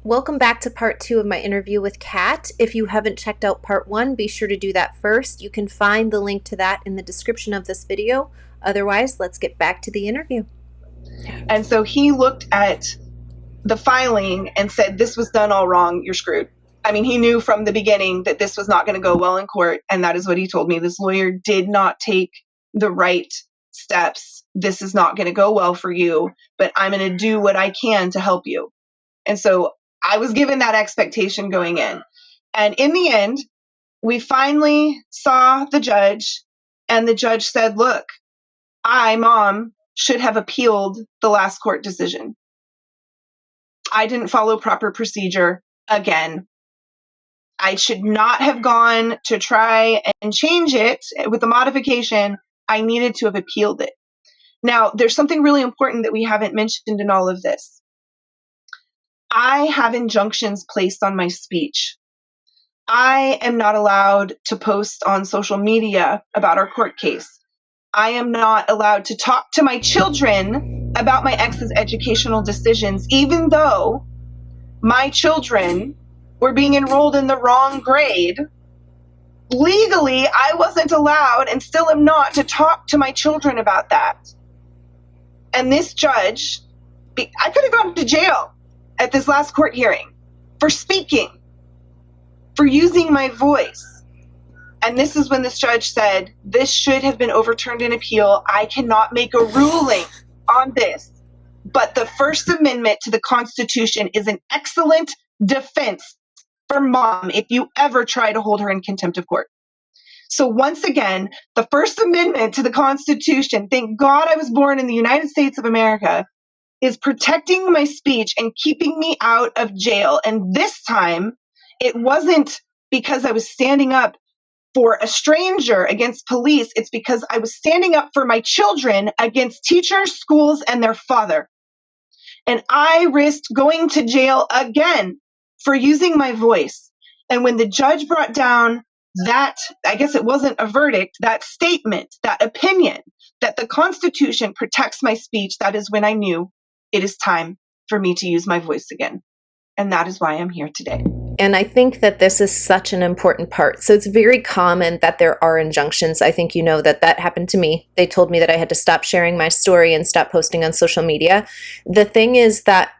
Welcome back to part 2 of my interview with Kat. If you haven't checked out part 1, be sure to do that first. You can find the link to that in the description of this video. Otherwise, let's get back to the interview. And so he looked at the filing and said, this was done all wrong, you're screwed. I mean, he knew from the beginning that this was not going to go well in court, and that is what he told me. This lawyer did not take the right steps. This is not going to go well for you, but I'm going to do what I can to help you. And so I was given that expectation going in. And in the end, we finally saw the judge, and the judge said, look, I, Mom, should have appealed the last court decision. I didn't follow proper procedure again. I should not have gone to try and change it with the modification. I needed to have appealed it. Now, there's something really important that we haven't mentioned in all of this. I have injunctions placed on my speech. I am not allowed to post on social media about our court case. I am not allowed to talk to my children about my ex's educational decisions, even though my children were being enrolled in the wrong grade. Legally, I wasn't allowed, and still am not, to talk to my children about that. And this judge, I could have gone to jail at this last court hearing for speaking, for using my voice. And this is when this judge said, this should have been overturned in appeal. I cannot make a ruling on this. But the First Amendment to the Constitution is an excellent defense for Mom if you ever try to hold her in contempt of court. So once again, the First Amendment to the Constitution, thank God I was born in the United States of America, is protecting my speech and keeping me out of jail. And this time, it wasn't because I was standing up for a stranger against police. It's because I was standing up for my children against teachers, schools, and their father. And I risked going to jail again for using my voice. And when the judge brought down that, I guess it wasn't a verdict, that statement, that opinion, that the Constitution protects my speech, that is when I knew it is time for me to use my voice again. And that is why I'm here today. And I think that this is such an important part. So it's very common that there are injunctions. I think you know that happened to me. They told me that I had to stop sharing my story and stop posting on social media. The thing is that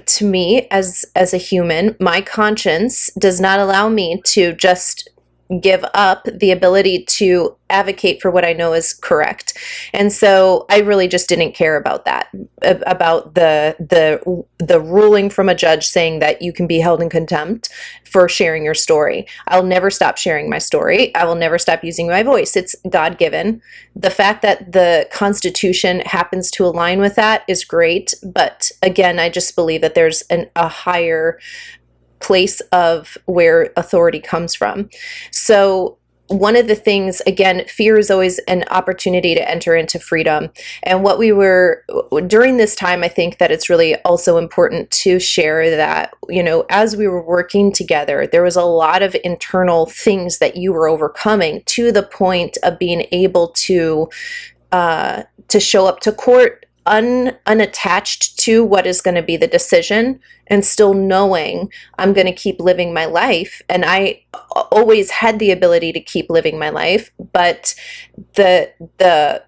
to me, as a human, my conscience does not allow me to just give up the ability to advocate for what I know is correct. And so I really just didn't care about that, about the ruling from a judge saying that you can be held in contempt for sharing your story. I'll never stop sharing my story. I will never stop using my voice. It's God-given. The fact that the Constitution happens to align with that is great. But again, I just believe that there's a higher place of where authority comes from. So one of the things, again, fear is always an opportunity to enter into freedom. And what we were, during this time, I think that it's really also important to share that, you know, as we were working together, there was a lot of internal things that you were overcoming to the point of being able to show up to court unattached to what is going to be the decision, and still knowing I'm going to keep living my life. And I always had the ability to keep living my life, but the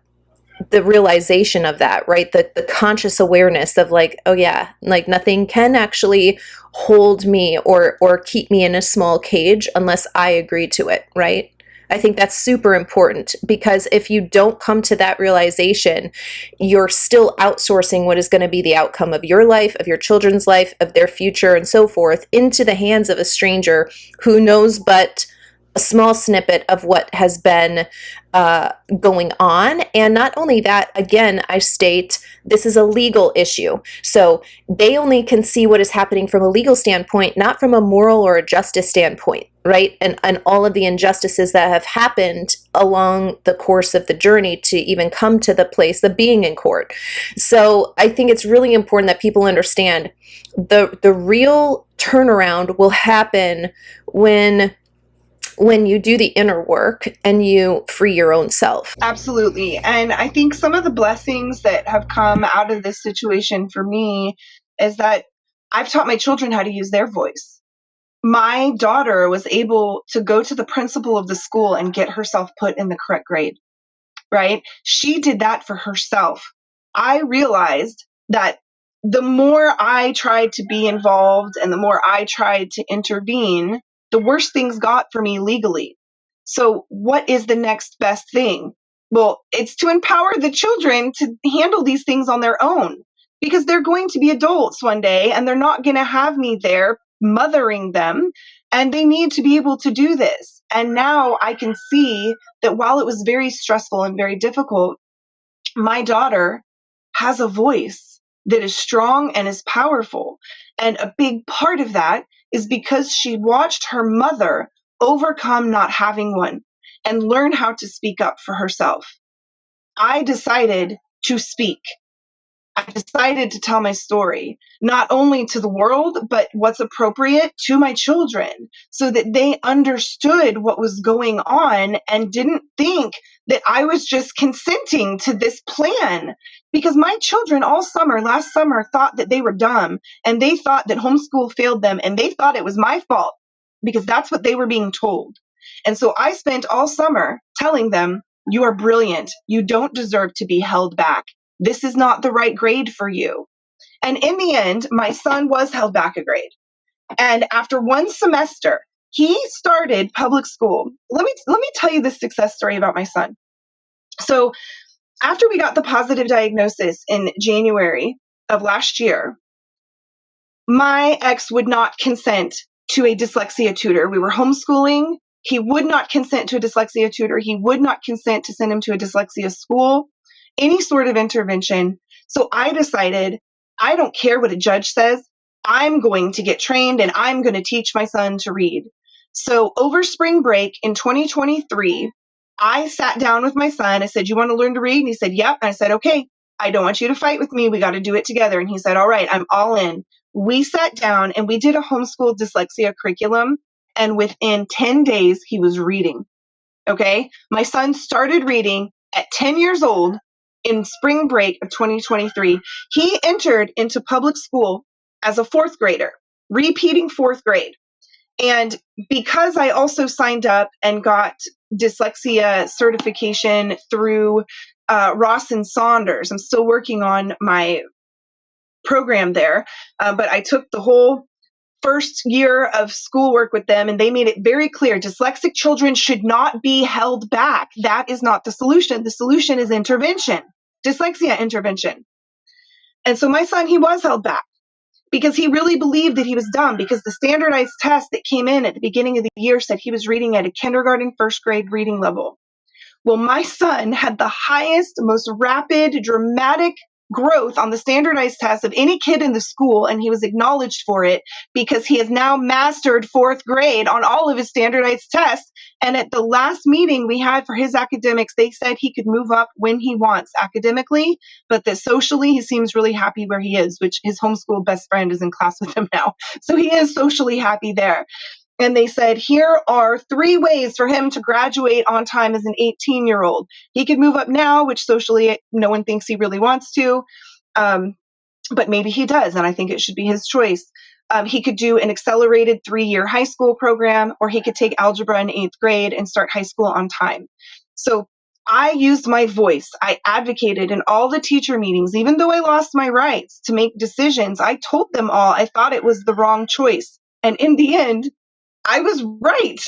realization of that, right? The conscious awareness of like, oh yeah, like nothing can actually hold me or keep me in a small cage unless I agree to it, right? I think that's super important, because if you don't come to that realization, you're still outsourcing what is going to be the outcome of your life, of your children's life, of their future, and so forth, into the hands of a stranger who knows but a small snippet of what has been going on. And not only that, again, I state this is a legal issue. So they only can see what is happening from a legal standpoint, not from a moral or a justice standpoint, right? And all of the injustices that have happened along the course of the journey to even come to the place of being in court. So I think it's really important that people understand the real turnaround will happen when you do the inner work and you free your own self. Absolutely. And I think some of the blessings that have come out of this situation for me is that I've taught my children how to use their voice. My daughter was able to go to the principal of the school and get herself put in the correct grade, right? She did that for herself. I realized that the more I tried to be involved and the more I tried to intervene, the worse things got for me legally. So what is the next best thing? Well, it's to empower the children to handle these things on their own, because they're going to be adults one day and they're not going to have me there mothering them, and they need to be able to do this. And now I can see that while it was very stressful and very difficult, my daughter has a voice that is strong and is powerful. And a big part of that is because she watched her mother overcome not having one and learn how to speak up for herself. I decided to speak. I decided to tell my story, not only to the world, but what's appropriate to my children, so that they understood what was going on and didn't think that I was just consenting to this plan. Because my children all summer, last summer, thought that they were dumb, and they thought that homeschool failed them, and they thought it was my fault because that's what they were being told. And so I spent all summer telling them, you are brilliant. You don't deserve to be held back. This is not the right grade for you. And in the end, my son was held back a grade. And after one semester, he started public school. Let me tell you this success story about my son. So after we got the positive diagnosis in January of last year, my ex would not consent to a dyslexia tutor. We were homeschooling. He would not consent to a dyslexia tutor. He would not consent to send him to a dyslexia school, any sort of intervention. So I decided, I don't care what a judge says. I'm going to get trained and I'm going to teach my son to read. So over spring break in 2023, I sat down with my son. I said, you want to learn to read? And he said, yep. And I said, okay, I don't want you to fight with me. We got to do it together. And he said, all right, I'm all in. We sat down and we did a homeschool dyslexia curriculum. And within 10 days, he was reading. Okay. My son started reading at 10 years old in spring break of 2023. He entered into public school as a fourth grader, repeating fourth grade. And because I also signed up and got dyslexia certification through Ross and Saunders, I'm still working on my program there, but I took the whole first year of schoolwork with them, and they made it very clear dyslexic children should not be held back. That is not the solution. The solution is intervention, dyslexia intervention. And so my son, he was held back because he really believed that he was dumb, because the standardized test that came in at the beginning of the year said he was reading at a kindergarten, first grade reading level. Well, my son had the highest, most rapid, dramatic growth on the standardized test of any kid in the school, and he was acknowledged for it because he has now mastered fourth grade on all of his standardized tests. And at the last meeting we had for his academics, they said he could move up when he wants academically, but that socially he seems really happy where he is, which his homeschool best friend is in class with him now. So he is socially happy there. And they said, here are 3 ways for him to graduate on time as an 18-year-old. He could move up now, which socially no one thinks he really wants to, but maybe he does, and I think it should be his choice. He could do an accelerated 3-year high school program, or he could take algebra in 8th grade and start high school on time. So I used my voice. I advocated in all the teacher meetings, even though I lost my rights to make decisions. I told them all I thought it was the wrong choice. And in the end, I was right.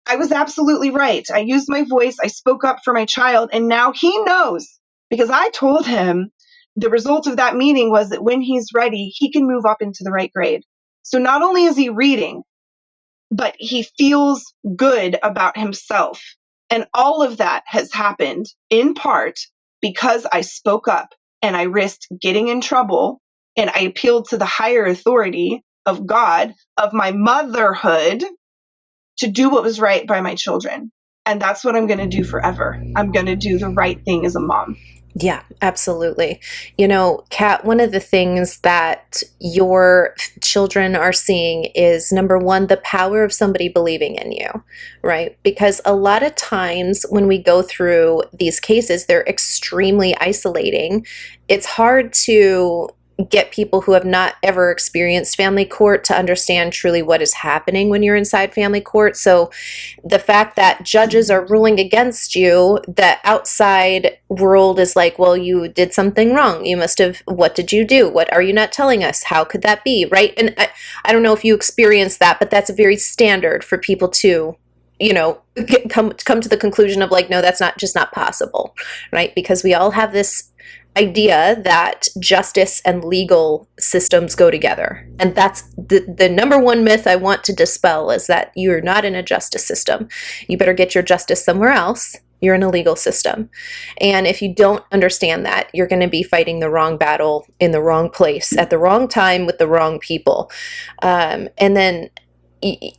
I was absolutely right. I used my voice. I spoke up for my child. And now he knows, because I told him the result of that meeting was that when he's ready, he can move up into the right grade. So not only is he reading, but he feels good about himself. And all of that has happened in part because I spoke up and I risked getting in trouble, and I appealed to the higher authority of God, of my motherhood, to do what was right by my children. And that's what I'm going to do forever. I'm going to do the right thing as a mom. Yeah, absolutely. You know, Kat, one of the things that your children are seeing is, number one, the power of somebody believing in you, right? Because a lot of times when we go through these cases, they're extremely isolating. It's hard to get people who have not ever experienced family court to understand truly what is happening when you're inside family court. So the fact that judges are ruling against you, the outside world is like, well, you did something wrong. You must have, what did you do? What are you not telling us? How could that be? Right? And I don't know if you experienced that, but that's very standard for people to, come to the conclusion of like, no, that's not possible, right? Because we all have this idea that justice and legal systems go together. And that's the number one myth I want to dispel, is that you're not in a justice system. You better get your justice somewhere else. You're in a legal system. And if you don't understand that, you're going to be fighting the wrong battle in the wrong place at the wrong time with the wrong people. And then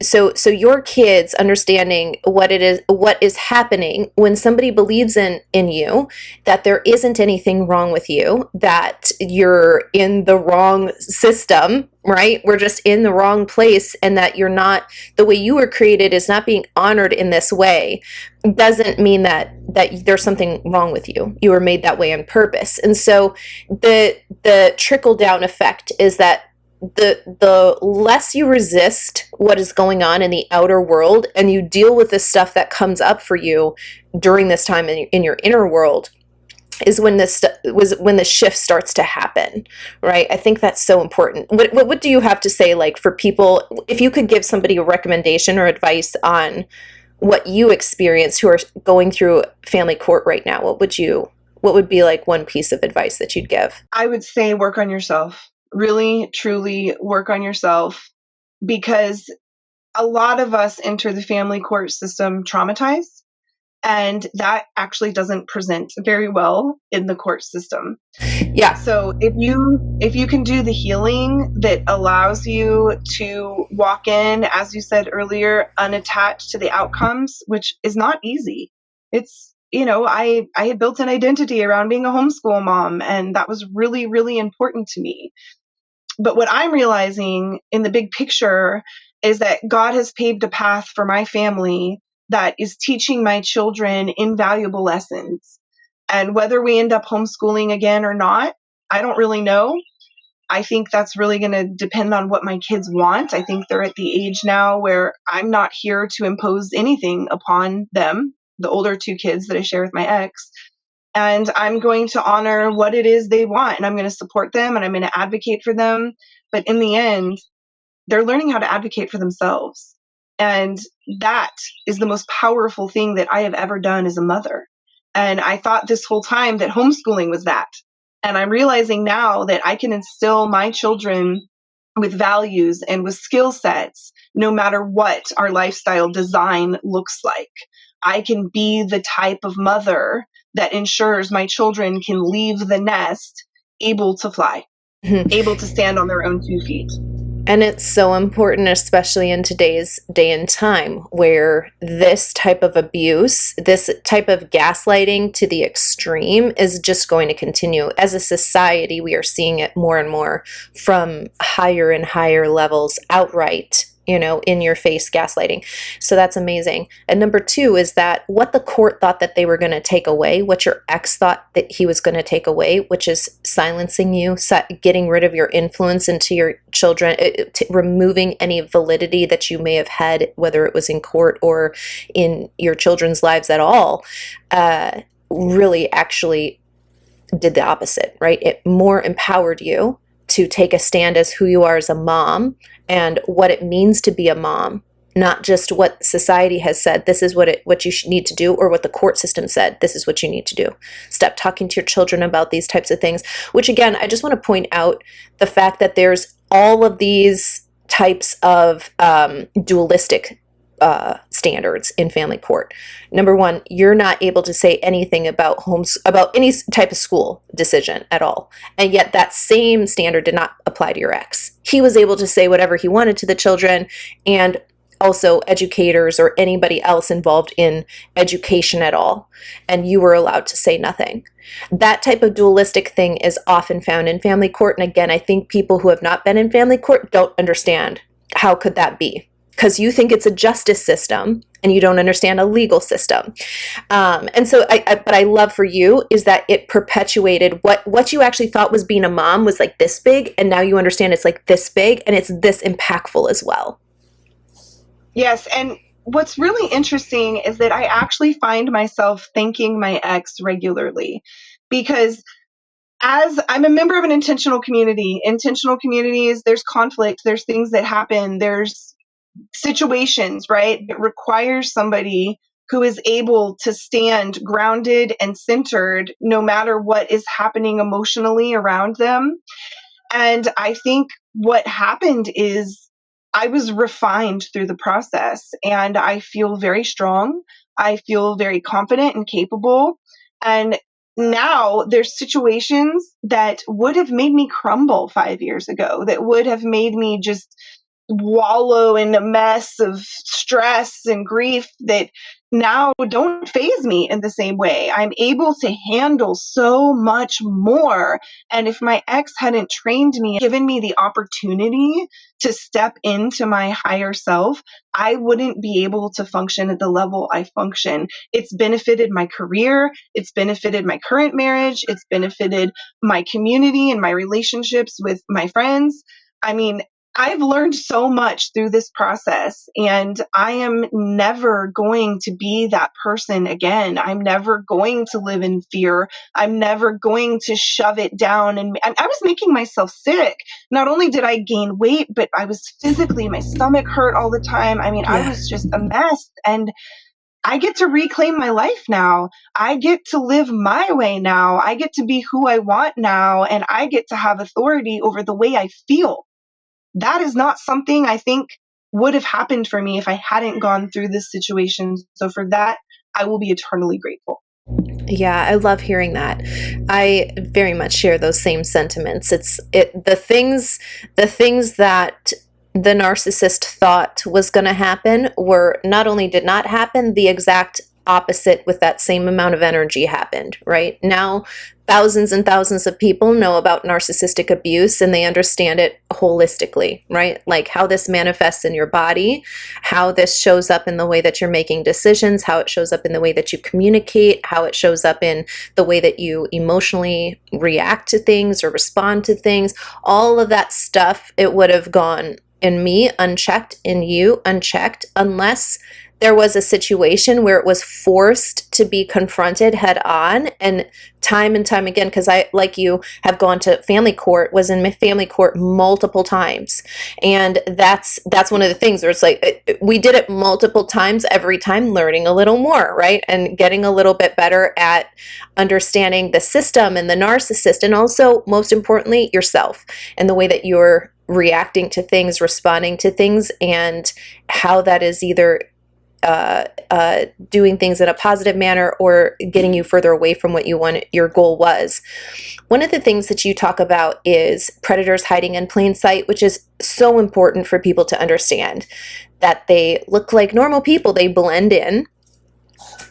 so your kids understanding what is happening when somebody believes in you, that there isn't anything wrong with you, that you're in the wrong system, right? We're just in the wrong place, and that you're not, the way you were created is not being honored in this way, doesn't mean that there's something wrong with you. You were made that way on purpose. And so the trickle down effect is that the less you resist what is going on in the outer world, and you deal with the stuff that comes up for you during this time in your inner world, is when when the shift starts to happen, right? I think that's so important. What do you have to say, like, for people, if you could give somebody a recommendation or advice on what you experience who are going through family court right now, what would be like one piece of advice that you'd give? I would say work on yourself. Really, truly work on yourself, because a lot of us enter the family court system traumatized, and that actually doesn't present very well in the court system. Yeah. So if you can do the healing that allows you to walk in, as you said earlier, unattached to the outcomes, which is not easy. It's, I had built an identity around being a homeschool mom, and that was really, really important to me. But what I'm realizing in the big picture is that God has paved a path for my family that is teaching my children invaluable lessons. And whether we end up homeschooling again or not, I don't really know. I think that's really going to depend on what my kids want. I think they're at the age now where I'm not here to impose anything upon them, the older two kids that I share with my ex. And I'm going to honor what it is they want, and I'm going to support them, and I'm going to advocate for them. But in the end, they're learning how to advocate for themselves. And that is the most powerful thing that I have ever done as a mother. And I thought this whole time that homeschooling was that. And I'm realizing now that I can instill my children with values and with skill sets, no matter what our lifestyle design looks like. I can be the type of mother that ensures my children can leave the nest able to fly, able to stand on their own 2 feet. And it's so important, especially in today's day and time, where this type of abuse, this type of gaslighting to the extreme is just going to continue. As a society, we are seeing it more and more from higher and higher levels, outright, in your face gaslighting. So that's amazing. And number 2 is that what the court thought that they were going to take away, what your ex thought that he was going to take away, which is silencing you, getting rid of your influence into your children, removing any validity that you may have had, whether it was in court or in your children's lives at all, really actually did the opposite, right? It more empowered you to take a stand as who you are as a mom and what it means to be a mom, not just what society has said, this is what you need to do, or what the court system said, this is what you need to do. Stop talking to your children about these types of things, which again, I just want to point out the fact that there's all of these types of dualistic standards in family court. Number 1, you're not able to say anything about about any type of school decision at all. And yet that same standard did not apply to your ex. He was able to say whatever he wanted to the children, and also educators or anybody else involved in education at all. And you were allowed to say nothing. That type of dualistic thing is often found in family court. And again, I think people who have not been in family court don't understand how could that be. Because you think it's a justice system, and you don't understand a legal system. And so but I love for you is that it perpetuated what you actually thought was being a mom was like this big, and now you understand it's like this big and it's this impactful as well. Yes, and what's really interesting is that I actually find myself thanking my ex regularly, because as I'm a member of an intentional community, intentional communities, there's conflict, there's things that happen, there's situations, right, that requires somebody who is able to stand grounded and centered no matter what is happening emotionally around them. And I think what happened is I was refined through the process, and I feel very strong. I feel very confident and capable. And now there's situations that would have made me crumble 5 years ago, that would have made me just wallow in a mess of stress and grief, that now don't faze me in the same way. I'm able to handle so much more. And if my ex hadn't trained me, given me the opportunity to step into my higher self, I wouldn't be able to function at the level I function. It's benefited my career. It's benefited my current marriage. It's benefited my community and my relationships with my friends. I mean, I've learned so much through this process, and I am never going to be that person again. I'm never going to live in fear. I'm never going to shove it down. And I was making myself sick. Not only did I gain weight, but I was physically, my stomach hurt all the time. I mean, I was just a mess. And I get to reclaim my life now. I get to live my way now. I get to be who I want now. And I get to have authority over the way I feel. That is not something I think would have happened for me if I hadn't gone through this situation. So for that, I will be eternally grateful. Yeah, I love hearing that. I very much share those same sentiments. The things that the narcissist thought was going to happen were not only did not happen, the exact opposite with that same amount of energy happened, right? Now, thousands and thousands of people know about narcissistic abuse and they understand it holistically, right? Like how this manifests in your body, how this shows up in the way that you're making decisions, how it shows up in the way that you communicate, how it shows up in the way that you emotionally react to things or respond to things. All of that stuff, it would have gone in me unchecked, in you unchecked, unless there was a situation where it was forced to be confronted head on. And time again, because I, like you, have gone to family court, was in family court multiple times. And that's one of the things where it's like, we did it multiple times, every time learning a little more, right? And getting a little bit better at understanding the system and the narcissist, and also, most importantly, yourself and the way that you're reacting to things, responding to things, and how that is either doing things in a positive manner or getting you further away from what your goal was. One of the things that you talk about is predators hiding in plain sight, which is so important for people to understand, that they look like normal people, they blend in,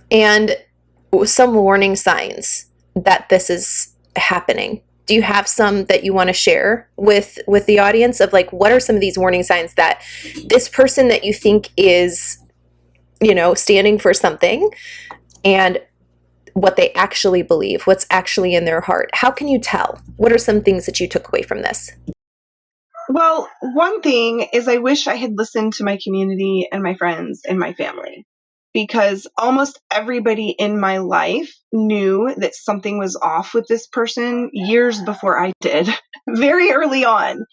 and some warning signs that this is happening. Do you have some that you want to share with the audience of like, what are some of these warning signs that this person that you think is, standing for something, and what they actually believe, what's actually in their heart? How can you tell? What are some things that you took away from this? Well, one thing is I wish I had listened to my community and my friends and my family, because almost everybody in my life knew that something was off with this person years before I did, very early on.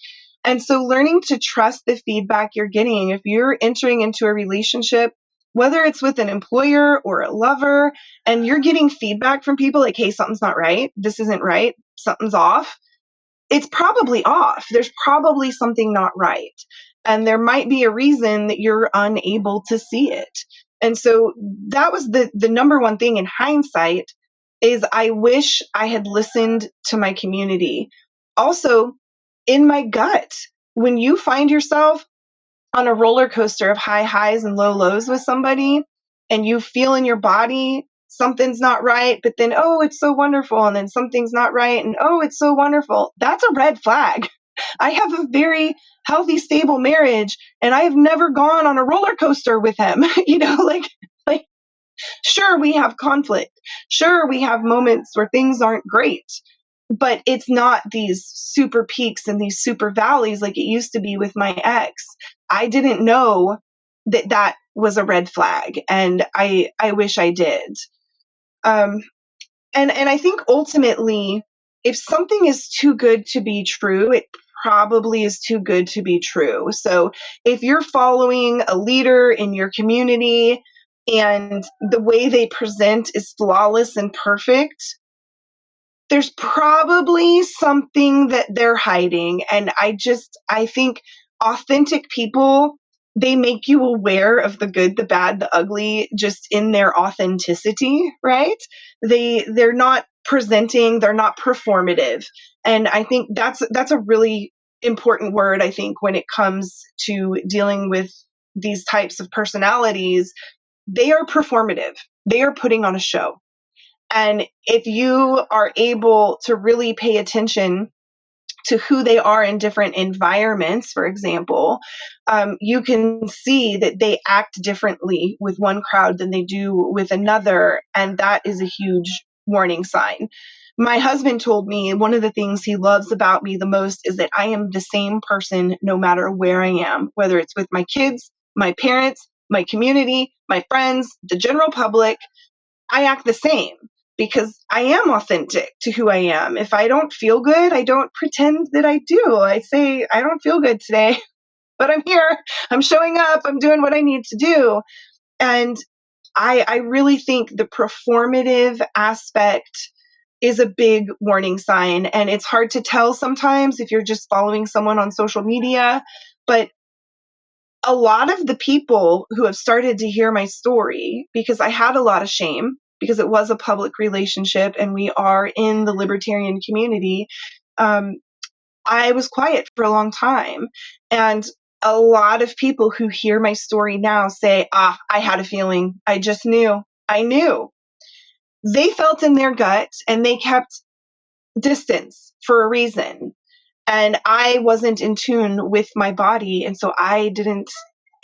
And so learning to trust the feedback you're getting, if you're entering into a relationship, whether it's with an employer or a lover, and you're getting feedback from people like, hey, something's not right, this isn't right, something's off, it's probably off. There's probably something not right. And there might be a reason that you're unable to see it. And so that was the number one thing in hindsight, is I wish I had listened to my community. Also, in my gut, when you find yourself on a roller coaster of high highs and low lows with somebody, and you feel in your body something's not right, but then, oh, it's so wonderful, and then something's not right, and oh, it's so wonderful, that's a red flag. I have a very healthy, stable marriage, and I have never gone on a roller coaster with him. Like, sure, we have conflict. Sure, we have moments where things aren't great, but it's not these super peaks and these super valleys like it used to be with my ex. I didn't know that that was a red flag, and I wish I did. Um, and I think ultimately, if something is too good to be true, it probably is too good to be true. So if you're following a leader in your community and the way they present is flawless and perfect, there's probably something that they're hiding. And I think authentic people, they make you aware of the good, the bad, the ugly, just in their authenticity, right? They're not presenting, they're not performative. And I think that's a really important word, I think, when it comes to dealing with these types of personalities. They are performative. They are putting on a show. And if you are able to really pay attention to who they are in different environments, for example, you can see that they act differently with one crowd than they do with another. And that is a huge warning sign. My husband told me one of the things he loves about me the most is that I am the same person no matter where I am, whether it's with my kids, my parents, my community, my friends, the general public. I act the same because I am authentic to who I am. If I don't feel good, I don't pretend that I do. I say, I don't feel good today, but I'm here. I'm showing up. I'm doing what I need to do. And I really think the performative aspect is a big warning sign. And it's hard to tell sometimes if you're just following someone on social media. But a lot of the people who have started to hear my story, because I had a lot of shame, because it was a public relationship and we are in the libertarian community, I was quiet for a long time. And a lot of people who hear my story now say, I had a feeling. I just knew. I knew. They felt in their gut and they kept distance for a reason. And I wasn't in tune with my body. And so I didn't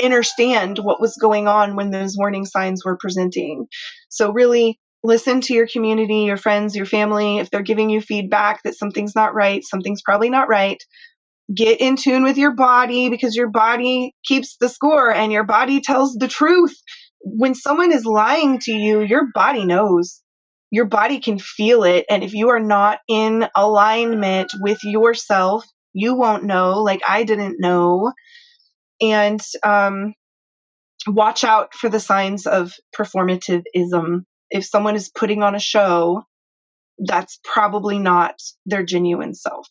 understand what was going on when those warning signs were presenting. So really listen to your community, your friends, your family. If they're giving you feedback that something's not right, something's probably not right. Get in tune with your body, because your body keeps the score and your body tells the truth. When someone is lying to you, your body knows. Your body can feel it. And if you are not in alignment with yourself, you won't know, like I didn't know. And watch out for the signs of performativism. If someone is putting on a show, that's probably not their genuine self.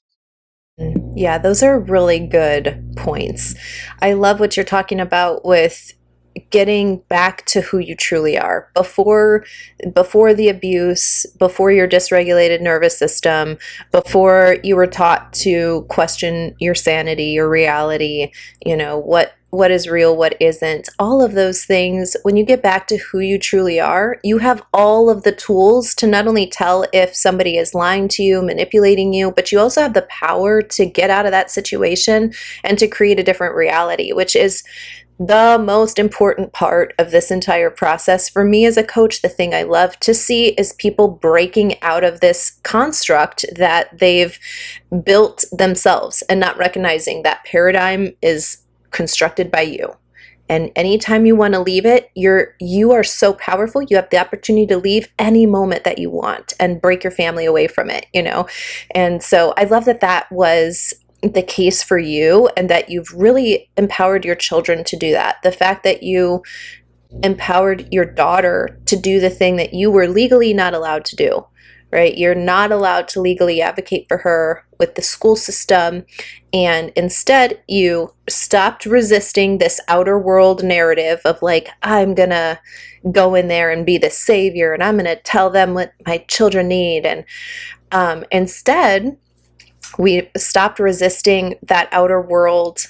Yeah, those are really good points. I love what you're talking about with getting back to who you truly are before the abuse, before your dysregulated nervous system, before you were taught to question your sanity, your reality, what is real, what isn't, all of those things. When you get back to who you truly are, you have all of the tools to not only tell if somebody is lying to you, manipulating you, but you also have the power to get out of that situation and to create a different reality, which is the most important part of this entire process. For me as a coach, the thing I love to see is people breaking out of this construct that they've built themselves and not recognizing that paradigm is constructed by you. And anytime you want to leave it, you are so powerful. You have the opportunity to leave any moment that you want and break your family away from it, And so I love that was the case for you, and that you've really empowered your children to do that. The fact that you empowered your daughter to do the thing that you were legally not allowed to do, right? You're not allowed to legally advocate for her with the school system. And instead, you stopped resisting this outer world narrative of like, I'm going to go in there and be the savior and I'm going to tell them what my children need. And instead, we stopped resisting that outer world,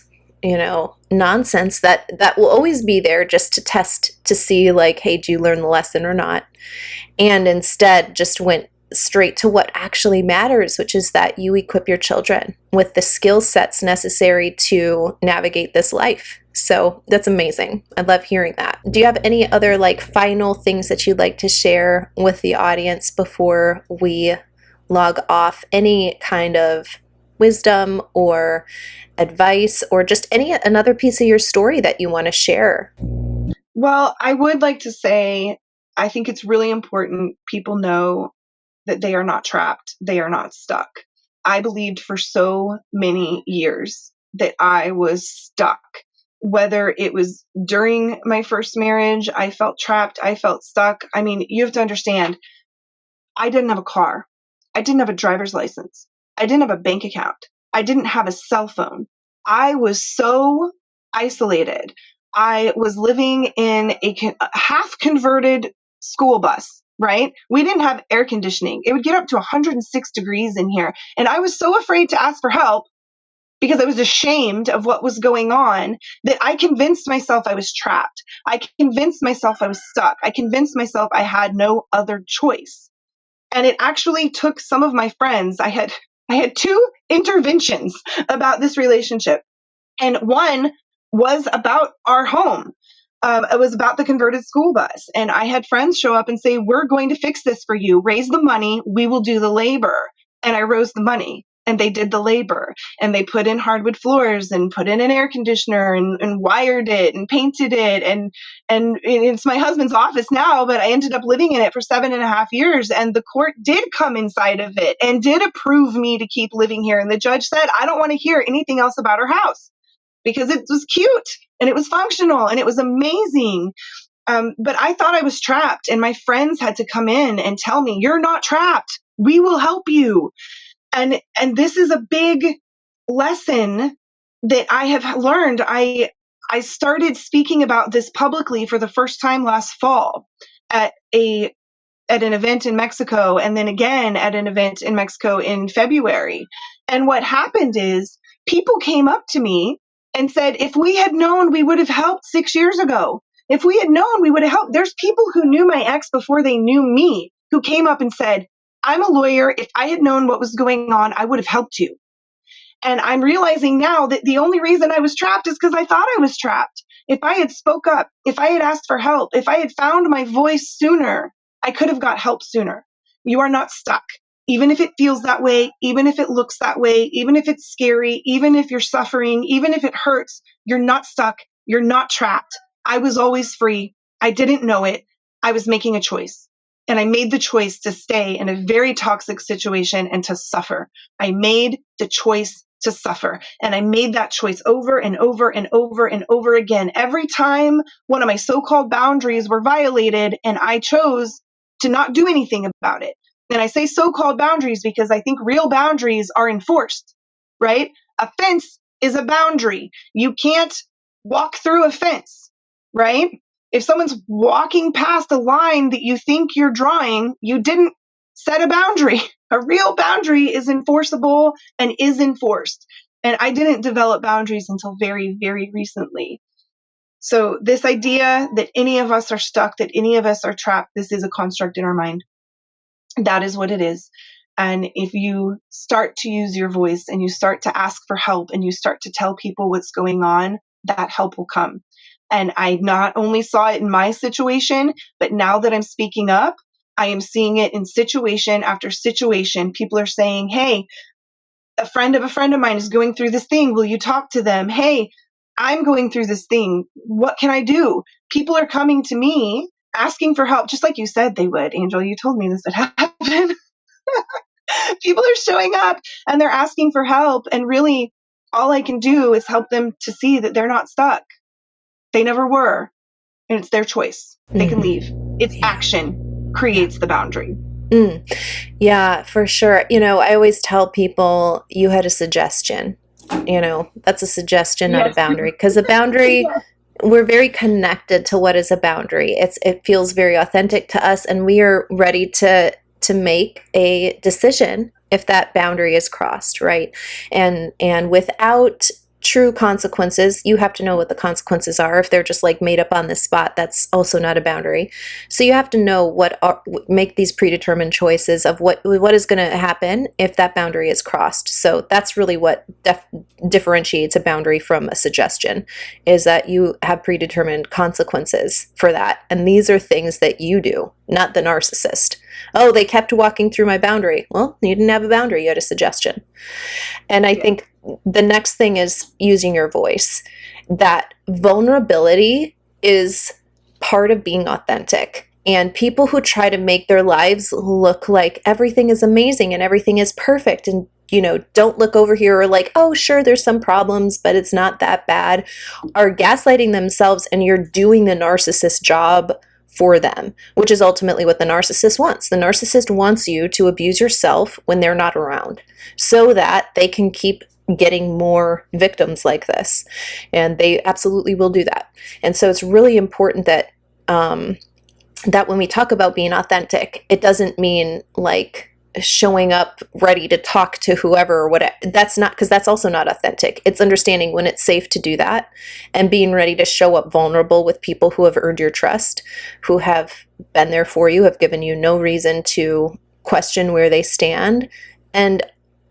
nonsense that will always be there just to test to see like, hey, do you learn the lesson or not? And instead just went straight to what actually matters, which is that you equip your children with the skill sets necessary to navigate this life. So that's amazing. I love hearing that. Do you have any other like final things that you'd like to share with the audience before we log off? Any kind of wisdom or advice, or just another piece of your story that you want to share? Well, I would like to say, I think it's really important people know that they are not trapped. They are not stuck. I believed for so many years that I was stuck. Whether it was during my first marriage, I felt trapped. I felt stuck. I mean, you have to understand, I didn't have a car. I didn't have a driver's license. I didn't have a bank account. I didn't have a cell phone. I was so isolated. I was living in a half converted school bus, right? We didn't have air conditioning. It would get up to 106 degrees in here. And I was so afraid to ask for help because I was ashamed of what was going on that I convinced myself I was trapped. I convinced myself I was stuck. I convinced myself I had no other choice. And it actually took some of my friends. I had two interventions about this relationship. And one was about our home. It was about the converted school bus. And I had friends show up and say, we're going to fix this for you. Raise the money. We will do the labor. And I rose the money. And they did the labor. And they put in hardwood floors and put in an air conditioner and wired it and painted it. And it's my husband's office now, but I ended up living in it for 7.5 years. And the court did come inside of it and did approve me to keep living here. And the judge said, I don't want to hear anything else about our house, because it was cute and it was functional and it was amazing. But I thought I was trapped, and my friends had to come in and tell me, you're not trapped. We will help you. And this is a big lesson that I have learned. I started speaking about this publicly for the first time last fall at an event in Mexico, and then again at an event in Mexico in February. And what happened is people came up to me and said, if we had known, we would have helped 6 years ago. If we had known, we would have helped. There's people who knew my ex before they knew me who came up and said, I'm a lawyer. If I had known what was going on, I would have helped you. And I'm realizing now that the only reason I was trapped is because I thought I was trapped. If I had spoke up, if I had asked for help, if I had found my voice sooner, I could have got help sooner. You are not stuck. Even if it feels that way, even if it looks that way, even if it's scary, even if you're suffering, even if it hurts, you're not stuck. You're not trapped. I was always free. I didn't know it. I was making a choice. And I made the choice to stay in a very toxic situation and to suffer. I made the choice to suffer. And I made that choice over and over and over and over again. Every time one of my so-called boundaries were violated, and I chose to not do anything about it. And I say so-called boundaries because I think real boundaries are enforced, right? A fence is a boundary. You can't walk through a fence, right? If someone's walking past a line that you think you're drawing, you didn't set a boundary. A real boundary is enforceable and is enforced. And I didn't develop boundaries until very, very recently. So this idea that any of us are stuck, that any of us are trapped, this is a construct in our mind. That is what it is. And if you start to use your voice and you start to ask for help and you start to tell people what's going on, that help will come. And I not only saw it in my situation, but now that I'm speaking up, I am seeing it in situation after situation. People are saying, hey, a friend of mine is going through this thing. Will you talk to them? Hey, I'm going through this thing. What can I do? People are coming to me asking for help, just like you said they would. Angel, you told me this would happen. People are showing up and they're asking for help. And really, all I can do is help them to see that they're not stuck. They never were. And it's their choice. They can leave. It's action creates the boundary. Yeah, for sure. I always tell people you had a suggestion. That's a suggestion, not a boundary. Because a boundary, we're very connected to what is a boundary. It feels very authentic to us, and we are ready to make a decision if that boundary is crossed, right? And without true consequences, you have to know what the consequences are. If they're just like made up on the spot, that's also not a boundary. So you have to know make these predetermined choices of what is going to happen if that boundary is crossed. So that's really what differentiates a boundary from a suggestion, is that you have predetermined consequences for that. And these are things that you do, not the narcissist. Oh, they kept walking through my boundary. Well, you didn't have a boundary, you had a suggestion. And I think the next thing is using your voice. That vulnerability is part of being authentic. And people who try to make their lives look like everything is amazing and everything is perfect, and don't look over here, or like, oh, sure, there's some problems, but it's not that bad, are gaslighting themselves, and you're doing the narcissist job for them, which is ultimately what the narcissist wants. The narcissist wants you to abuse yourself when they're not around, so that they can keep getting more victims like this. And they absolutely will do that. And so it's really important that that when we talk about being authentic, it doesn't mean like showing up ready to talk to whoever or whatever. That's not, because that's also not authentic. It's understanding when it's safe to do that, and being ready to show up vulnerable with people who have earned your trust, who have been there for you, have given you no reason to question where they stand, and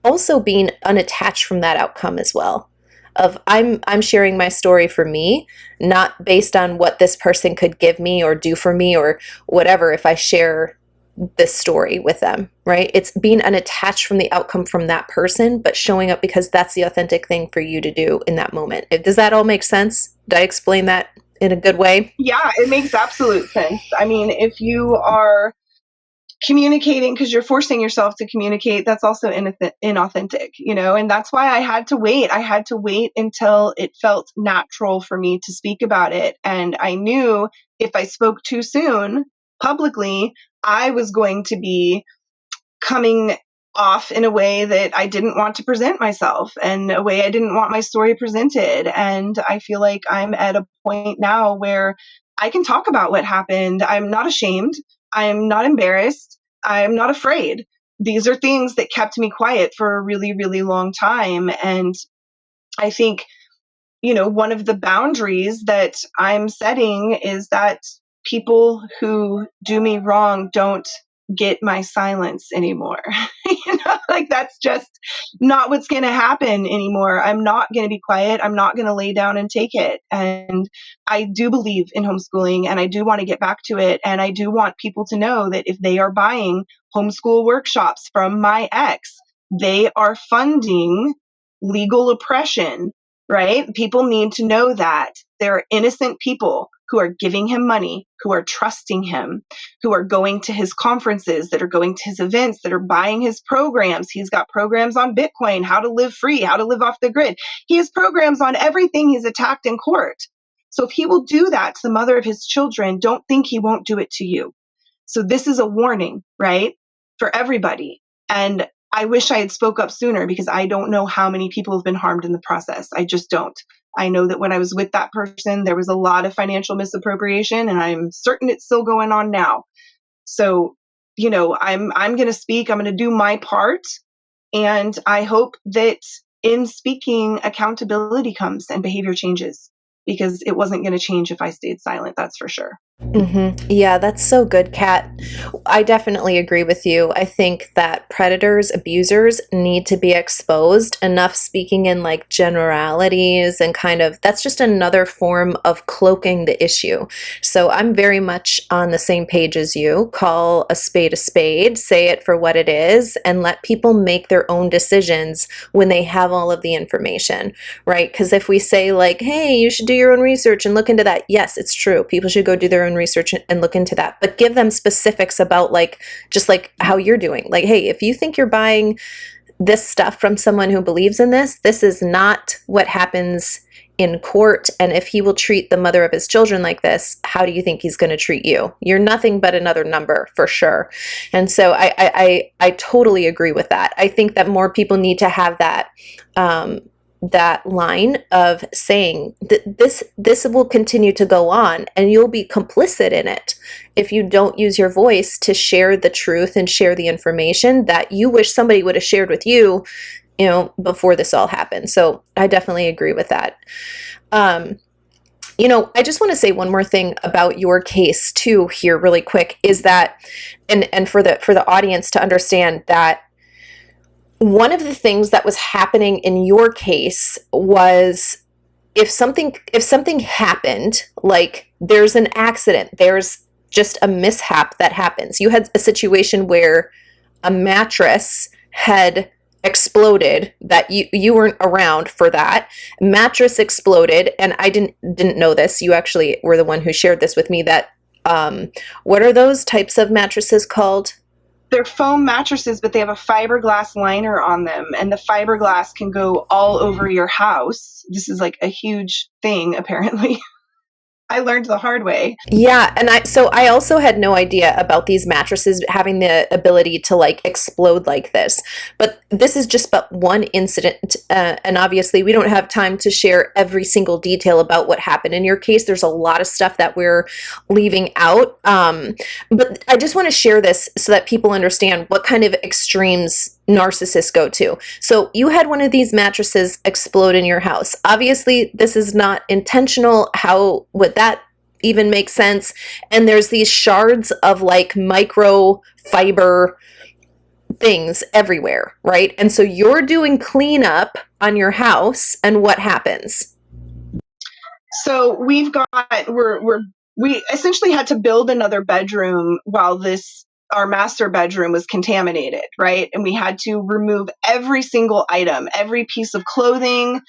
also being unattached from that outcome as well. Of I'm sharing my story for me, not based on what this person could give me or do for me or whatever if I share this story with them, right? It's being unattached from the outcome from that person, but showing up because that's the authentic thing for you to do in that moment. Does that all make sense? Did I explain that in a good way? Yeah, it makes absolute sense. I mean, if you are communicating because you're forcing yourself to communicate, that's also inauthentic, and that's why I had to wait until it felt natural for me to speak about it. And I knew if I spoke too soon publicly, I was going to be coming off in a way that I didn't want to present myself, and a way I didn't want my story presented. And I feel like I'm at a point now where I can talk about what happened. I'm not ashamed. I'm not embarrassed. I'm not afraid. These are things that kept me quiet for a really, really long time. And I think, one of the boundaries that I'm setting is that people who do me wrong don't get my silence anymore. Like that's just not what's going to happen anymore. I'm not going to be quiet. I'm not going to lay down and take it. And I do believe in homeschooling, and I do want to get back to it. And I do want people to know that if they are buying homeschool workshops from my ex, they are funding legal oppression, right? People need to know that there are innocent people who are giving him money, who are trusting him, who are going to his conferences, that are going to his events, that are buying his programs. He's got programs on Bitcoin, how to live free, how to live off the grid. He has programs on everything he's attacked in court. So if he will do that to the mother of his children, don't think he won't do it to you. So this is a warning, right? For everybody. And I wish I had spoke up sooner, because I don't know how many people have been harmed in the process. I just don't. I know that when I was with that person, there was a lot of financial misappropriation, and I'm certain it's still going on now. So, I'm going to speak. I'm going to do my part. And I hope that in speaking, accountability comes and behavior changes, because it wasn't going to change if I stayed silent. That's for sure. Mm-hmm. Yeah, that's so good, Kat. I definitely agree with you. I think that predators, abusers need to be exposed. Enough speaking in like generalities and kind of, that's just another form of cloaking the issue. So I'm very much on the same page as you. Call a spade, say it for what it is, and let people make their own decisions when they have all of the information, right? Because if we say like, hey, you should do your own research and look into that. Yes, it's true. People should go do their own research and look into that, but give them specifics about like, just like how you're doing. Like, hey, if you think you're buying this stuff from someone who believes in this, this is not what happens in court. And if he will treat the mother of his children like this, how do you think he's going to treat you? You're nothing but another number, for sure. And so I totally agree with that. I think that more people need to have that that line of saying that this will continue to go on, and you'll be complicit in it if you don't use your voice to share the truth and share the information that you wish somebody would have shared with you before this all happened. So I definitely agree with that. I just want to say one more thing about your case too here really quick is that, and for the audience to understand that one of the things that was happening in your case was if something happened, like there's an accident, there's just a mishap that happens. You had a situation where a mattress had exploded that you weren't around for that. Mattress exploded, and I didn't know this. You actually were the one who shared this with me that what are those types of mattresses called? They're foam mattresses, but they have a fiberglass liner on them, and the fiberglass can go all over your house. This is like a huge thing, apparently. I learned the hard way. Yeah, and I also had no idea about these mattresses having the ability to like explode like this. But this is just but one incident, and obviously we don't have time to share every single detail about what happened in your case. There's a lot of stuff that we're leaving out, but I just want to share this so that people understand what kind of extremes narcissists go to. So you had one of these mattresses explode in your house. Obviously, this is not intentional. How would that even make sense? And there's these shards of like microfiber things everywhere, right? And so you're doing cleanup on your house, and what happens? So we essentially had to build another bedroom while our master bedroom was contaminated, right? And we had to remove every single item, every piece of clothing,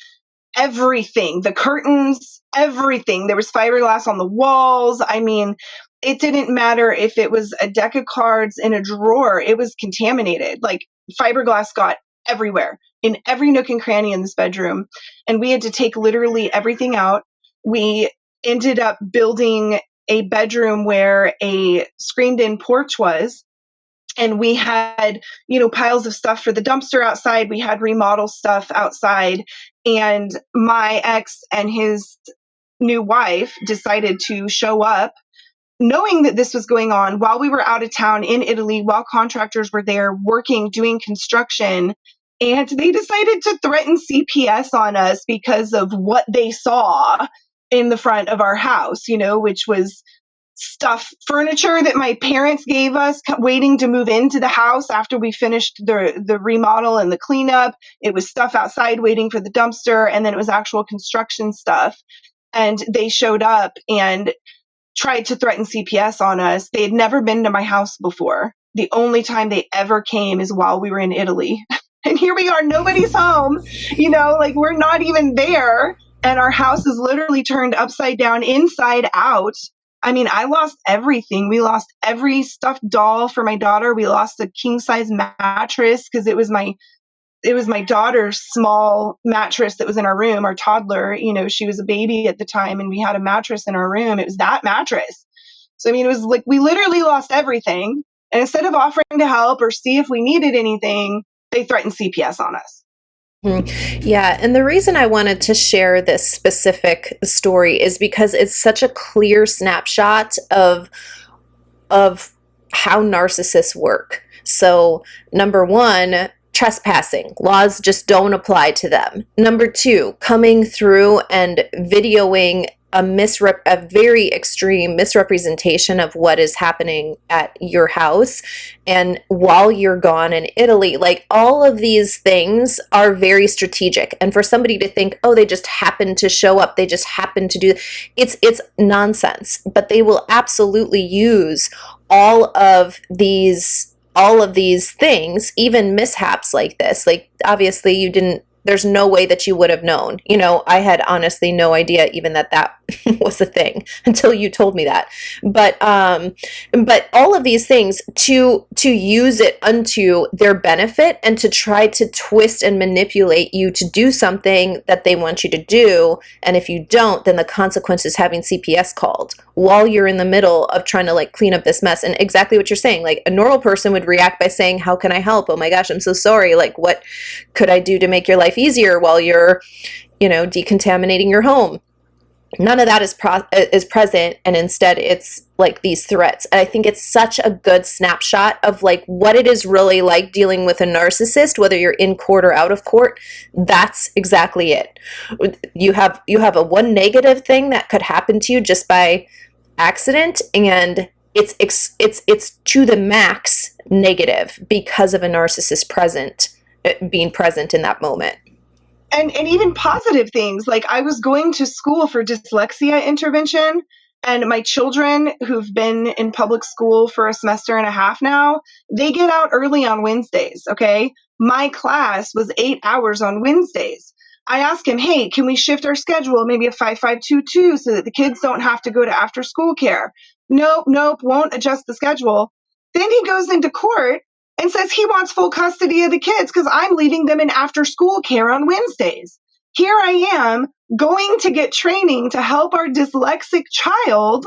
everything, the curtains, everything. There was fiberglass on the walls. I mean, it didn't matter if it was a deck of cards in a drawer, it was contaminated. Like fiberglass got everywhere in every nook and cranny in this bedroom. And we had to take literally everything out. We ended up building a bedroom where a screened-in porch was, and we had, piles of stuff for the dumpster outside. We had remodel stuff outside, and my ex and his new wife decided to show up knowing that this was going on while we were out of town in Italy, while contractors were there working, doing construction. And they decided to threaten CPS on us because of what they saw in the front of our house, which was furniture that my parents gave us waiting to move into the house after we finished the remodel and the cleanup. It was stuff outside waiting for the dumpster, and then it was actual construction stuff. And they showed up and tried to threaten CPS on us. They had never been to my house before. The only time they ever came is while we were in Italy. And here we are, nobody's home, like we're not even there. And our house is literally turned upside down, inside out. I mean, I lost everything. We lost every stuffed doll for my daughter. We lost a king size mattress because it was my daughter's small mattress that was in our room, our toddler. She was a baby at the time, and we had a mattress in our room. It was that mattress. So, I mean, it was like we literally lost everything. And instead of offering to help or see if we needed anything, they threatened CPS on us. Yeah, and the reason I wanted to share this specific story is because it's such a clear snapshot of how narcissists work. So, number one, trespassing. Laws just don't apply to them. Number two, coming through and videoing a very extreme misrepresentation of what is happening at your house and while you're gone in Italy. Like, all of these things are very strategic, and for somebody to think, oh, they just happen to show up, they just happen to do it's nonsense. But they will absolutely use all of these things, even mishaps like this. Like, obviously there's no way that you would have known. I had honestly no idea even that was a thing until you told me that. But all of these things to use it unto their benefit and to try to twist and manipulate you to do something that they want you to do. And if you don't, then the consequence is having CPS called while you're in the middle of trying to like clean up this mess. And exactly what you're saying, like a normal person would react by saying, how can I help? Oh my gosh, I'm so sorry. Like, what could I do to make your life easier while you're, decontaminating your home? none of that is present, and instead it's like these threats. And I think it's such a good snapshot of like what it is really like dealing with a narcissist, whether you're in court or out of court. That's exactly it. You have a one negative thing that could happen to you just by accident, and it's to the max negative because of a narcissist being present in that moment. And even positive things, like I was going to school for dyslexia intervention, and my children who've been in public school for a semester and a half now, they get out early on Wednesdays, okay? My class was 8 hours on Wednesdays. I asked him, hey, can we shift our schedule, maybe a 5-5-2-2, so that the kids don't have to go to after school care? Nope, won't adjust the schedule. Then he goes into court and says he wants full custody of the kids because I'm leaving them in after school care on Wednesdays. Here I am going to get training to help our dyslexic child,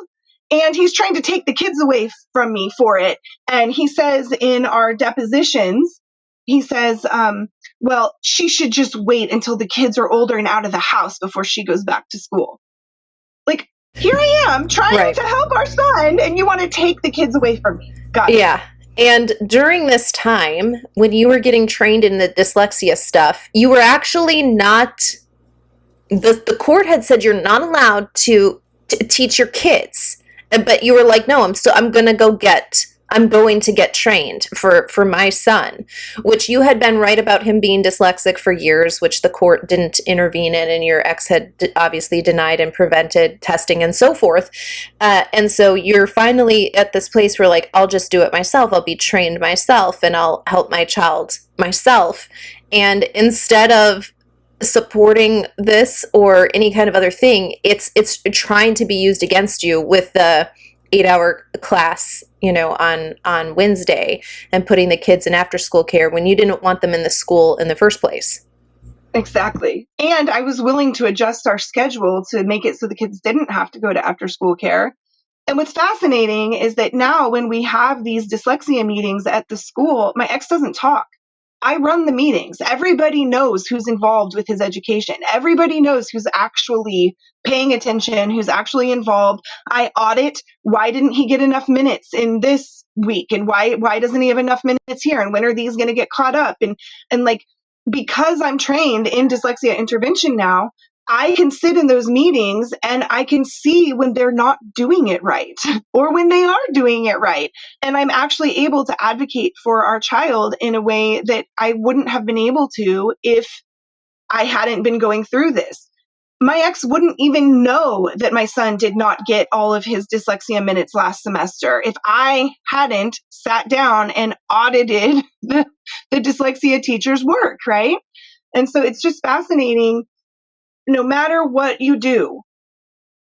and he's trying to take the kids away from me for it. And he says in our depositions, he says, well, she should just wait until the kids are older and out of the house before she goes back to school. Like, here I am trying to help our son, and you want to take the kids away from me. Got it. Yeah. And during this time, when you were getting trained in the dyslexia stuff, you were actually not, the court had said you're not allowed to teach your kids. But you were like, no, I'm going to get trained for my son, which you had been right about him being dyslexic for years, which the court didn't intervene in, and your ex had obviously denied and prevented testing and so forth. And so you're finally at this place where like, I'll just do it myself. I'll be trained myself and I'll help my child myself. And instead of supporting this or any kind of other thing, it's trying to be used against you with the 8-hour class, on Wednesday, and putting the kids in after school care when you didn't want them in the school in the first place. Exactly. And I was willing to adjust our schedule to make it so the kids didn't have to go to after school care. And what's fascinating is that now when we have these dyslexia meetings at the school, my ex doesn't talk. I run the meetings. Everybody knows who's involved with his education. Everybody knows who's actually paying attention, who's actually involved. I audit. Why didn't he get enough minutes in this week? And why doesn't he have enough minutes here? And when are these going to get caught up? And like, because I'm trained in dyslexia intervention now, I can sit in those meetings and I can see when they're not doing it right or when they are doing it right. And I'm actually able to advocate for our child in a way that I wouldn't have been able to if I hadn't been going through this. My ex wouldn't even know that my son did not get all of his dyslexia minutes last semester if I hadn't sat down and audited the dyslexia teacher's work, right? And so it's just fascinating. No matter what you do,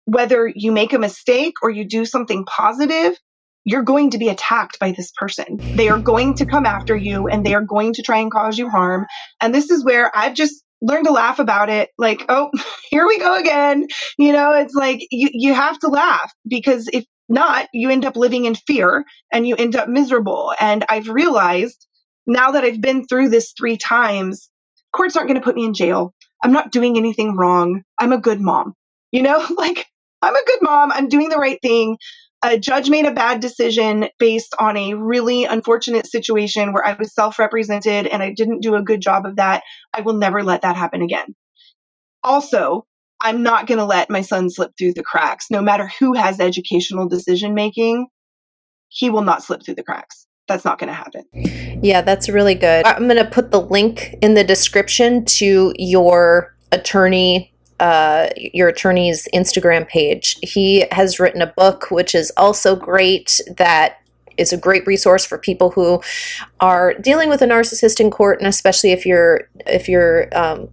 whether you make a mistake or you do something positive, you're going to be attacked by this person. They are going to come after you and they are going to try and cause you harm. And this is where I've just learned to laugh about it. Like, oh, here we go again. It's like you have to laugh, because if not, you end up living in fear and you end up miserable. And I've realized now that I've been through this 3 times, courts aren't going to put me in jail. I'm not doing anything wrong. I'm a good mom. Like, I'm a good mom. I'm doing the right thing. A judge made a bad decision based on a really unfortunate situation where I was self-represented and I didn't do a good job of that. I will never let that happen again. Also, I'm not going to let my son slip through the cracks. No matter who has educational decision making, he will not slip through the cracks. That's not going to happen. Yeah, that's really good. I'm going to put the link in the description to your attorney's Instagram page. He has written a book, which is also great. That is a great resource for people who are dealing with a narcissist in court, and especially if you're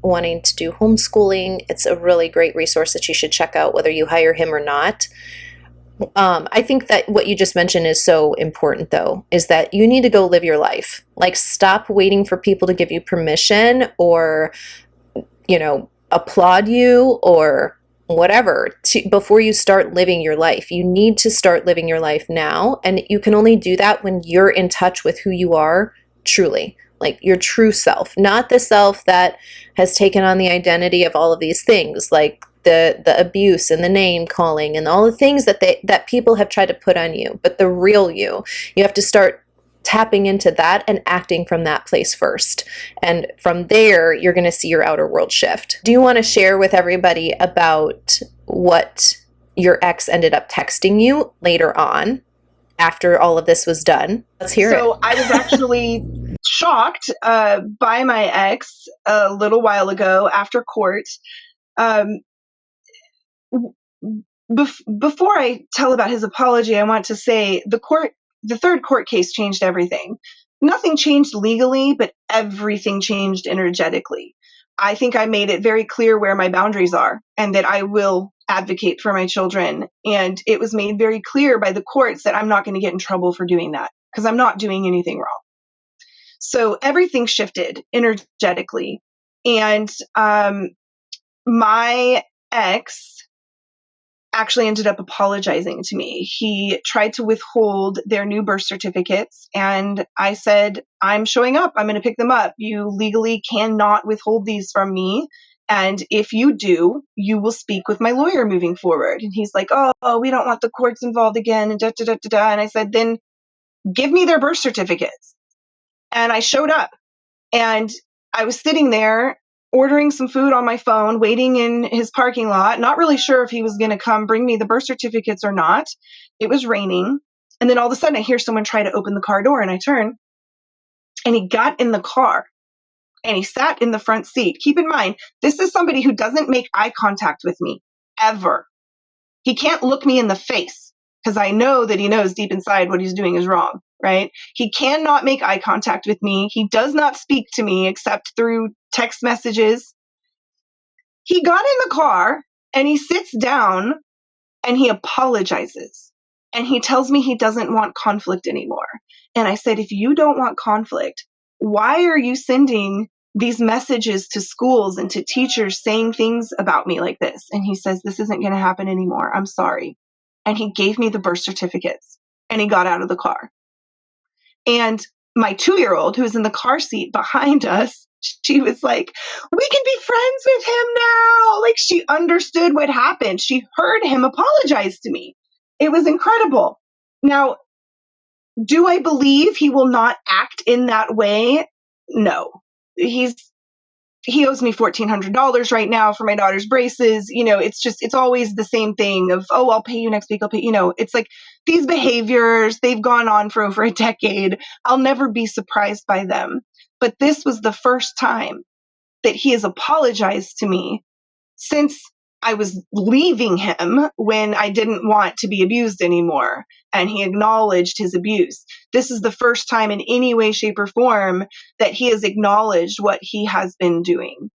wanting to do homeschooling, it's a really great resource that you should check out, whether you hire him or not. I think that what you just mentioned is so important, though, is that you need to go live your life. Like, stop waiting for people to give you permission or, applaud you or whatever before you start living your life. You need to start living your life now. And you can only do that when you're in touch with who you are truly, like your true self, not the self that has taken on the identity of all of these things, like the abuse and the name calling and all the things that people have tried to put on you, but the real you have to start tapping into that and acting from that place first. And from there, you're going to see your outer world shift. Do you want to share with everybody about what your ex ended up texting you later on after all of this was done? Let's hear it. So I was actually shocked by my ex a little while ago after court. Before I tell about his apology, I want to say the third court case changed everything. Nothing changed legally, but everything changed energetically. I think I made it very clear where my boundaries are and that I will advocate for my children. And it was made very clear by the courts that I'm not going to get in trouble for doing that because I'm not doing anything wrong. So everything shifted energetically. And my ex actually ended up apologizing to me. He tried to withhold their new birth certificates, and I said, I'm showing up. I'm going to pick them up. You legally cannot withhold these from me. And if you do, you will speak with my lawyer moving forward. And he's like, oh, we don't want the courts involved again. And da. And I said, then give me their birth certificates. And I showed up, and I was sitting there ordering some food on my phone, waiting in his parking lot, not really sure if he was going to come bring me the birth certificates or not. It was raining. And then all of a sudden I hear someone try to open the car door, and I turn, and he got in the car and he sat in the front seat. Keep in mind, this is somebody who doesn't make eye contact with me ever. He can't look me in the face because I know that he knows deep inside what he's doing is wrong, right? He cannot make eye contact with me. He does not speak to me except through text messages. He got in the car and he sits down and he apologizes. And he tells me he doesn't want conflict anymore. And I said, if you don't want conflict, why are you sending these messages to schools and to teachers saying things about me like this? And he says, this isn't going to happen anymore. I'm sorry. And he gave me the birth certificates and he got out of the car. And my 2-year-old, who's in the car seat behind us, she was like, we can be friends with him now. Like, she understood what happened. She heard him apologize to me. It was incredible. Now, do I believe he will not act in that way? No. He owes me $1,400 right now for my daughter's braces. You know, it's always the same thing of, oh, I'll pay you next week. It's like these behaviors, they've gone on for over a decade. I'll never be surprised by them. But this was the first time that he has apologized to me since I was leaving him when I didn't want to be abused anymore. And he acknowledged his abuse. This is the first time in any way, shape, or form that he has acknowledged what he has been doing.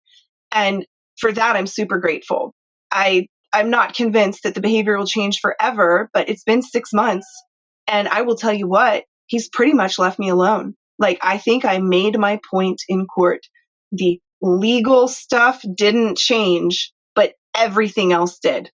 And for that, I'm super grateful. I'm not convinced that the behavior will change forever, but it's been 6 months. And I will tell you what, he's pretty much left me alone. Like, I think I made my point in court. The legal stuff didn't change, but everything else did.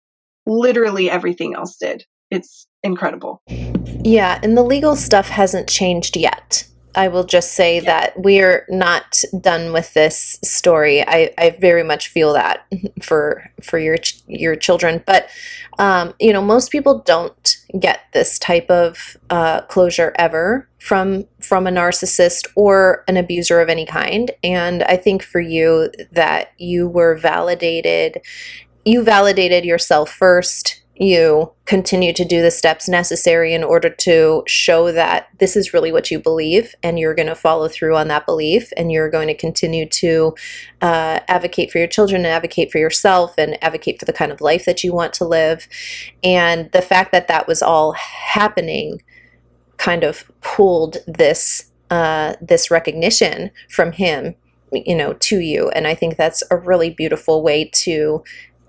Literally everything else did. It's incredible. Yeah, and the legal stuff hasn't changed yet. I will just say that we're not done with this story. I very much feel that for your children. But, most people don't get this type of closure ever from a narcissist or an abuser of any kind. And I think for you that you validated yourself first. You continue to do the steps necessary in order to show that this is really what you believe, and you're going to follow through on that belief, and you're going to continue to advocate for your children and advocate for yourself and advocate for the kind of life that you want to live. And the fact that that was all happening kind of pulled this recognition from him, to you. And I think that's a really beautiful way to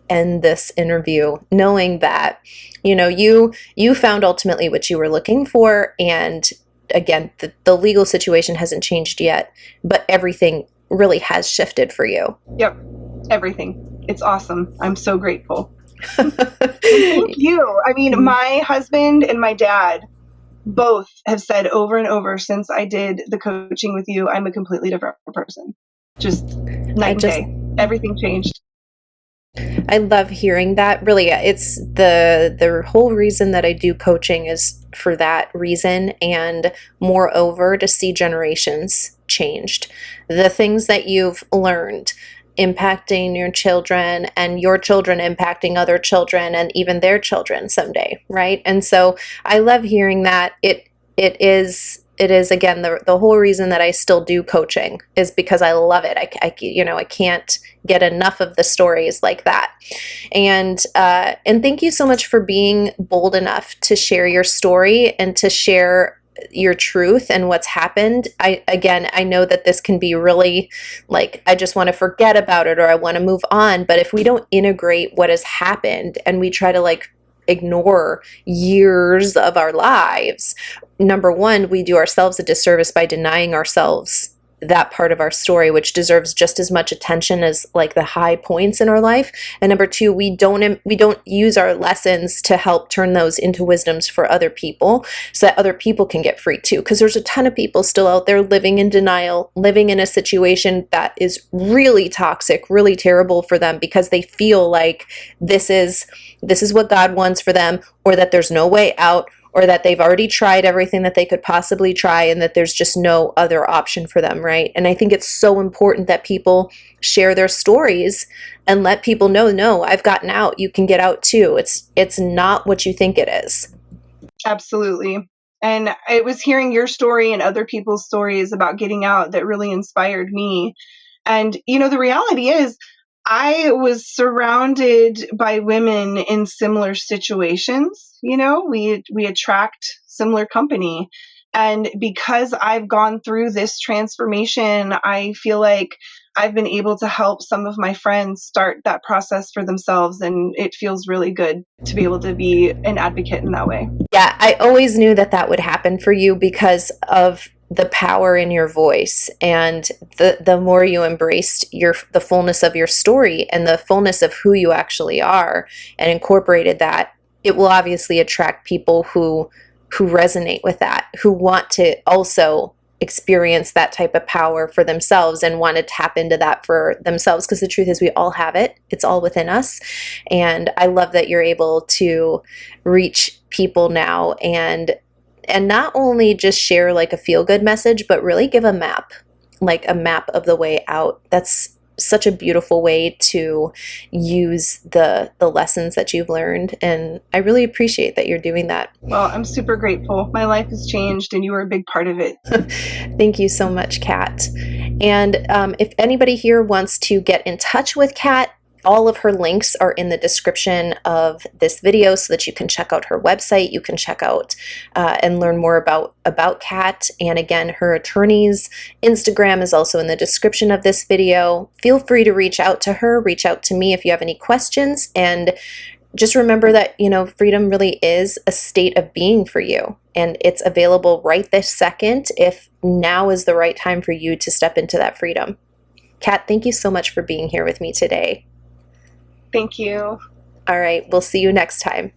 end this interview, knowing that you found ultimately what you were looking for. And again, the legal situation hasn't changed yet, but everything really has shifted for you. Yep, everything. It's awesome. I'm so grateful. Thank you. I mean, my husband and my dad both have said over and over since I did the coaching with you, I'm a completely different person. Just night and day. Everything changed. I love hearing that. Really, it's the whole reason that I do coaching is for that reason, and moreover, to see generations changed. The things that you've learned impacting your children, and your children impacting other children, and even their children someday, right? And so I love hearing that. It is again the whole reason that I still do coaching is because I love it. I can't get enough of the stories like that. And thank you so much for being bold enough to share your story and to share your truth and what's happened. I know that this can be really like, I just want to forget about it, or I want to move on. But if we don't integrate what has happened and we try to like ignore years of our lives, number one, we do ourselves a disservice by denying ourselves that part of our story, which deserves just as much attention as like the high points in our life. And number two, we don't use our lessons to help turn those into wisdoms for other people, so that other people can get free too. Because there's a ton of people still out there living in denial, living in a situation that is really toxic, really terrible for them, because they feel like this is what God wants for them, or that there's no way out, or that they've already tried everything that they could possibly try, and that there's just no other option for them, right? And I think it's so important that people share their stories and let people know, no, I've gotten out. You can get out too. It's not what you think it is. Absolutely. And it was hearing your story and other people's stories about getting out that really inspired me. And, the reality is, I was surrounded by women in similar situations. We attract similar company. And because I've gone through this transformation, I feel like I've been able to help some of my friends start that process for themselves. And it feels really good to be able to be an advocate in that way. Yeah, I always knew that would happen for you because of the power in your voice, and the more you embraced the fullness of your story and the fullness of who you actually are and incorporated that, it will obviously attract people who resonate with that, who want to also experience that type of power for themselves and want to tap into that for themselves, because the truth is we all have it. It's all within us. And I love that you're able to reach people now and not only just share like a feel-good message, but really give a map, like a map of the way out. That's such a beautiful way to use the lessons that you've learned. And I really appreciate that you're doing that. Well, I'm super grateful. My life has changed and you were a big part of it. Thank you so much, Kat. And if anybody here wants to get in touch with Kat, all of her links are in the description of this video so that you can check out her website. You can check out and learn more about Kat. And again, her attorney's Instagram is also in the description of this video. Feel free to reach out to her, reach out to me if you have any questions. And just remember that, freedom really is a state of being for you. And it's available right this second if now is the right time for you to step into that freedom. Kat, thank you so much for being here with me today. Thank you. All right, we'll see you next time.